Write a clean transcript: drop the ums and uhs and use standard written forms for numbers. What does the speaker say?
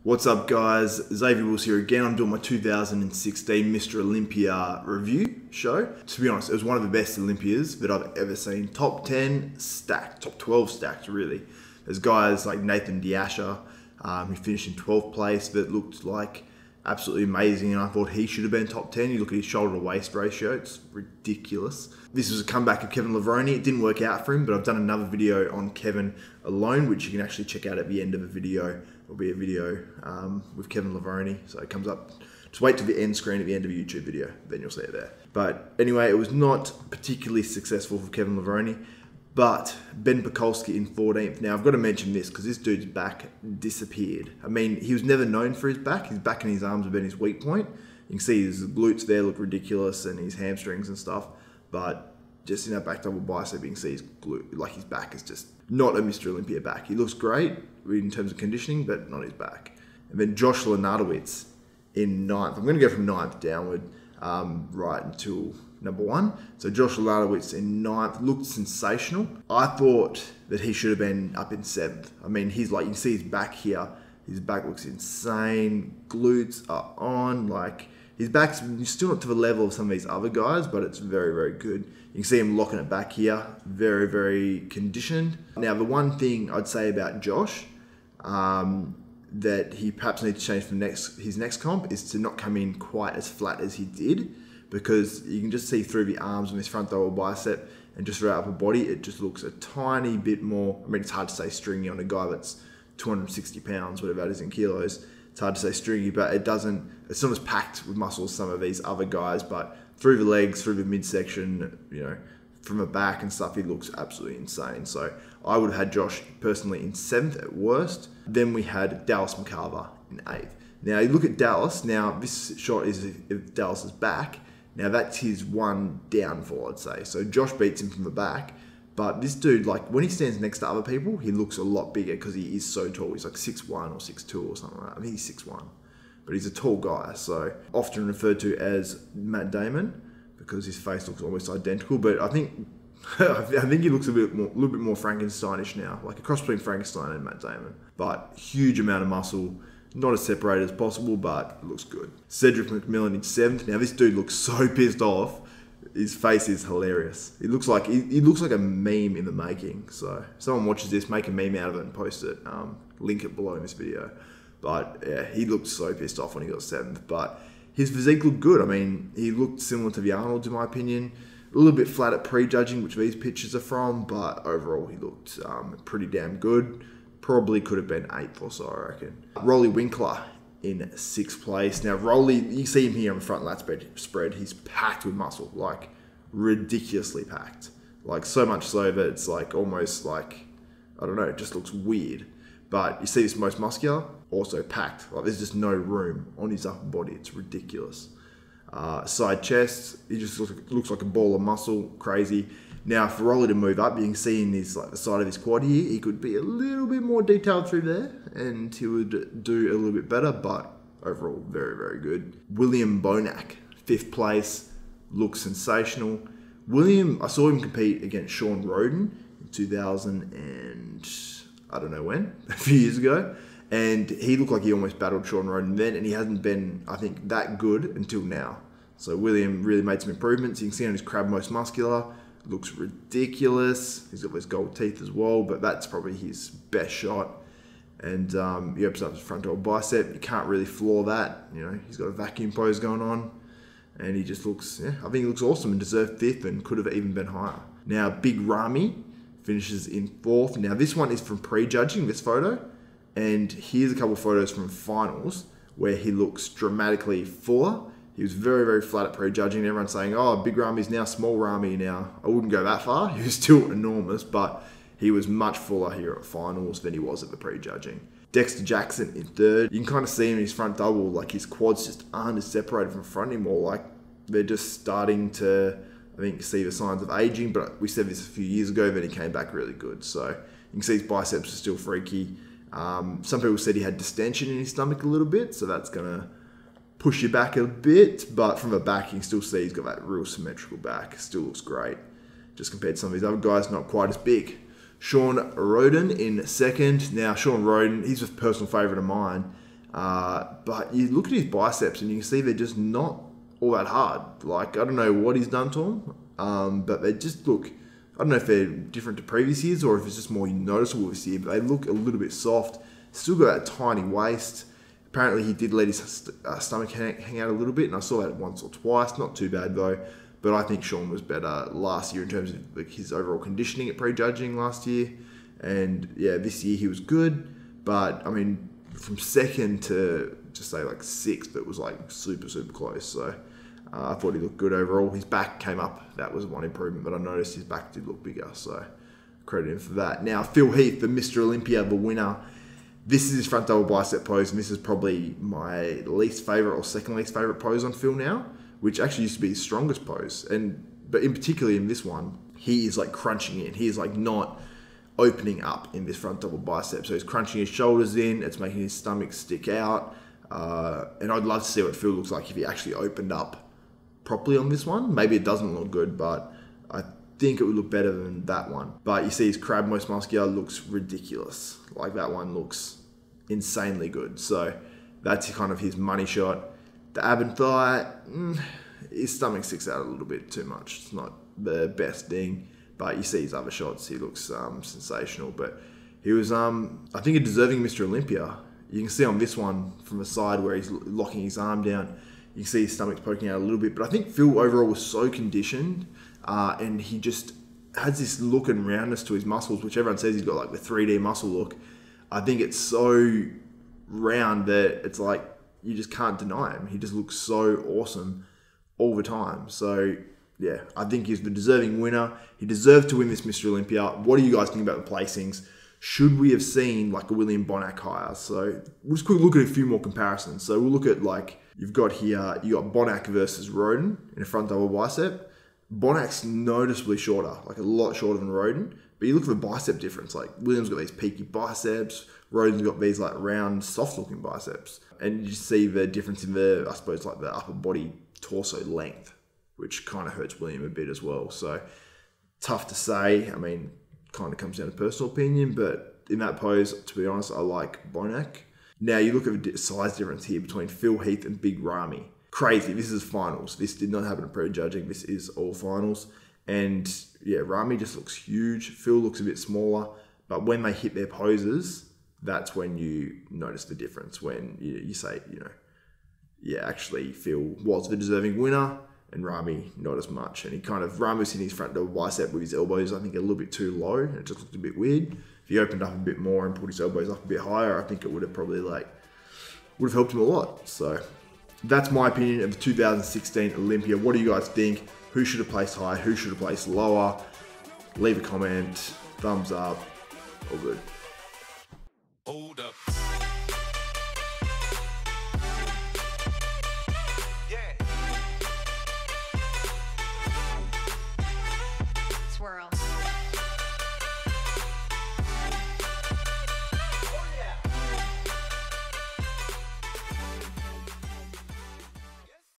What's up guys, Xavier Wills here again. I'm doing my 2016 Mr Olympia review show. To be honest, it was one of the best Olympias that I've ever seen. Top 10 stacked, top 12 stacked really. There's guys like Nathan Diasha, who finished in 12th place, that looked like absolutely amazing, and I thought he should have been top 10. You look at his shoulder to waist ratio, it's ridiculous. This was a comeback of Kevin Levrone. It didn't work out for him, but I've done another video on Kevin alone, which you can actually check out at the end of the video. There'll be a video with Kevin Levrone, so it comes up. Just wait to the end screen at the end of a YouTube video, then you'll see it there. But anyway, it was not particularly successful for Kevin Levrone, but Ben Pakulski in 14th. Now, I've got to mention this because this dude's back disappeared. I mean, he was never known for his back. His back and his arms have been his weak point. You can see his glutes there look ridiculous and his hamstrings and stuff, but just in that back double bicep, you can see his glute, like his back is just not a Mr Olympia back. He looks great in terms of conditioning, but not his back. And then Josh Lenardo in 9th. I'm going to go from 9th downward right until number 1. So Josh Lenardo in 9th looked sensational. I thought that he should have been up in 7th. I mean, he's like, you can see his back here. His back looks insane. Glutes are on. Like, his back's still not to the level of some of these other guys, but it's very, very good. You can see him locking it back here. Very, very conditioned. Now, the one thing I'd say about Josh that he perhaps needs to change for his next comp is to not come in quite as flat as he did, because you can just see through the arms and his front double bicep and just throughout upper body, it just looks a tiny bit more. I mean, it's hard to say stringy on a guy that's 260 pounds, whatever that is in kilos. It's hard to say stringy, but it's not as packed with muscle as some of these other guys, but through the legs, through the midsection, you know, from the back and stuff, he looks absolutely insane. So I would have had Josh personally in 7th at worst. Then we had Dallas McCarver in 8th. Now you look at Dallas, now this shot is of Dallas's back. Now that's his one downfall, I'd say. So Josh beats him from the back, but this dude, like when he stands next to other people, he looks a lot bigger because he is so tall. He's like 6'1" or 6'2" or something like that. I think he's 6'1", but he's a tall guy. So often referred to as Matt Damon because his face looks almost identical. But I think he looks a little bit more Frankensteinish now, like a cross between Frankenstein and Matt Damon. But huge amount of muscle. Not as separated as possible, but it looks good. Cedric McMillan in 7th. Now this dude looks so pissed off. His face is hilarious. He looks like a meme in the making. So if someone watches this, make a meme out of it and post it. Link it below in this video. But yeah, he looked so pissed off when he got 7th. But his physique looked good. I mean, he looked similar to the Arnold's in my opinion. A little bit flat at prejudging, which these pictures are from, but overall he looked pretty damn good. Probably could have been 8th or so, I reckon. Roelly Winklaar in 6th place. Now, Roelly, you see him here on the front lat spread. He's packed with muscle, like ridiculously packed. Like so much so that it's like almost like, I don't know, it just looks weird. But you see this most muscular, also packed. Like there's just no room on his upper body. It's ridiculous. Side chest, he just looks like a ball of muscle, crazy. Now, for Roelly to move up, you can see in his like the side of his quad here, he could be a little bit more detailed through there, and he would do a little bit better. But overall, very, very good. William Banach, 5th place, looks sensational. William, I saw him compete against Shawn Rhodes in 2000 and I don't know when, a few years ago, and he looked like he almost battled Shawn Rhodes then, and he hasn't been, I think, that good until now. So William really made some improvements. You can see on his crab most muscular. Looks ridiculous. He's got those gold teeth as well, but that's probably his best shot. And he opens up his front double bicep. You can't really flaw that. You know, he's got a vacuum pose going on, and he just looks, yeah, I think he looks awesome and deserved 5th and could have even been higher. Now, Big Rami finishes in 4th. Now, this one is from prejudging, this photo, and here's a couple of photos from finals where he looks dramatically fuller. He was very, very flat at prejudging. Everyone's saying, oh, Big Rami's now small Rami now. I wouldn't go that far. He was still enormous, but he was much fuller here at finals than he was at the prejudging. Dexter Jackson in 3rd. You can kind of see him in his front double, like his quads just aren't as separated from front anymore. Like they're just starting to, I think, see the signs of aging, but we said this a few years ago, then he came back really good. So you can see his biceps are still freaky. Some people said he had distension in his stomach a little bit, so that's gonna push you back a bit, but from the back you can still see he's got that real symmetrical back. Still looks great. Just compared to some of these other guys, not quite as big. Shawn Rhodes in 2nd. Now, Shawn Rhodes, he's a personal favourite of mine. But you look at his biceps and you can see they're just not all that hard. Like, I don't know what he's done to them, but they just look, I don't know if they're different to previous years or if it's just more noticeable this year, but they look a little bit soft. Still got that tiny waist. Apparently he did let his stomach hang out a little bit, and I saw that once or twice. Not too bad though, but I think Shawn was better last year in terms of like his overall conditioning at prejudging last year. And yeah, this year he was good, but I mean, from second to just say like sixth, it was like super close. So I thought he looked good overall. His back came up. That was one improvement, but I noticed his back did look bigger. So credit him for that. Now Phil Heath, the Mr Olympia, the winner. This is his front double bicep pose, and this is probably my least favorite or second least favorite pose on Phil now, which actually used to be his strongest pose. But in particular in this one, he is like crunching in. He is like not opening up in this front double bicep. So he's crunching his shoulders in. It's making his stomach stick out. And I'd love to see what Phil looks like if he actually opened up properly on this one. Maybe it doesn't look good, but I think it would look better than that one. But you see his crab most muscular looks ridiculous. Like that one looks insanely good. So that's kind of his money shot. The ab and thigh, his stomach sticks out a little bit too much. It's not the best thing, but you see his other shots, he looks sensational. But he was, I think, a deserving Mr Olympia. You can see on this one from the side where he's locking his arm down, you can see his stomach's poking out a little bit. But I think Phil overall was so conditioned, and he just has this look and roundness to his muscles, which everyone says he's got like the 3D muscle look. I think it's so round that it's like you just can't deny him. He just looks so awesome all the time. So yeah, I think he's the deserving winner. He deserved to win this Mr Olympia. What do you guys think about the placings? Should we have seen like a William Banach hire? So we'll just quick look at a few more comparisons. So we'll look at like, you've got here, you got Banach versus Roden in a front double bicep. Banach's noticeably shorter, like a lot shorter than Roden. But you look at the bicep difference, like William's got these peaky biceps, Roden's got these like round, soft looking biceps. And you see the difference in the, I suppose, like the upper body torso length, which kind of hurts William a bit as well. So tough to say. I mean, kind of comes down to personal opinion, but in that pose, to be honest, I like Banach. Now you look at the size difference here between Phil Heath and Big Rami. Crazy. This is finals. This did not happen at prejudging. This is all finals. And yeah, Rami just looks huge. Phil looks a bit smaller. But when they hit their poses, that's when you notice the difference. When you say, you know, yeah, actually Phil was the deserving winner and Rami not as much. And he kind of, Rami was hitting his front double bicep with his elbows, I think, a little bit too low. And it just looked a bit weird. If he opened up a bit more and put his elbows up a bit higher, I think it would have probably would have helped him a lot. So that's my opinion of the 2016 Olympia. What do you guys think? Who should have placed high? Who should have placed lower? Leave a comment, thumbs up, all good.